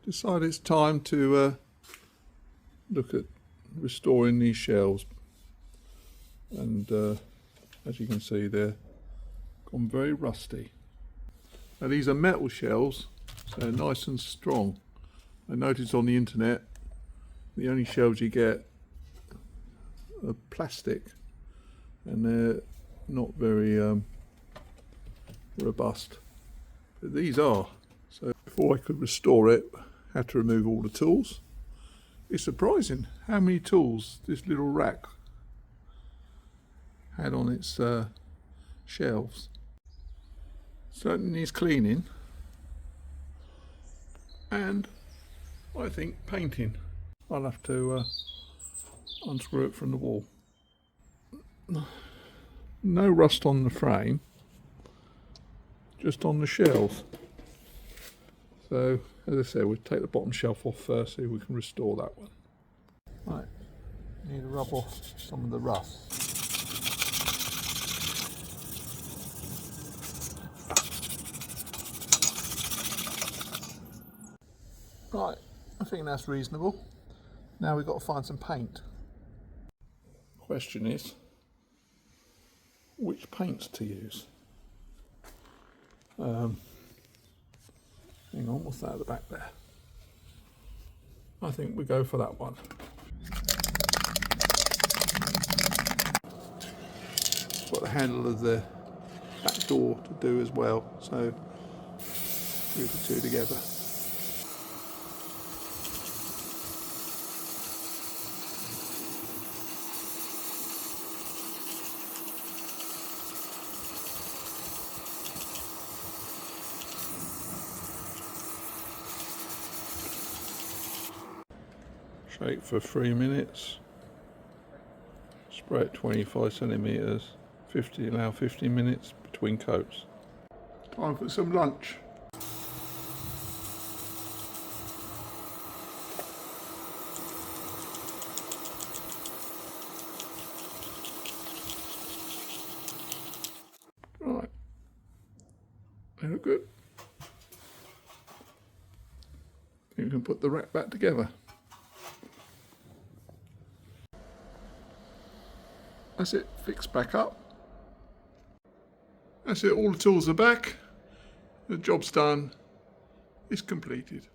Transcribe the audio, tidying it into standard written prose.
decided it's time to look at restoring these shelves, and as you can see, they're gone very rusty. Now these are metal shelves, so they're nice and strong. I noticed on the internet the only shelves you get are plastic, and they're not very robust, but these are. So before I could restore it, I had to remove all the tools. It's surprising how many tools this little rack had on its shelves. Certainly needs cleaning, and I think painting. I'll have to unscrew it from the wall. No rust on the frame, just on the shelves. So, as I said, we'll take the bottom shelf off first, so we can restore that one. Right, need to rub off some of the rust. Right, I think that's reasonable. Now we've got to find some paint. Question is, which paints to use? Hang on, what's that at the back there? I think we go for that one. It's got the handle of the back door to do as well, so do the two together. Shake for 3 minutes, spray it 25 centimetres, allow 15 minutes between coats. Time for some lunch. Right, they look good. You can put the rack back together. That's it, fixed back up. That's it, all the tools are back. The job's done, it's completed.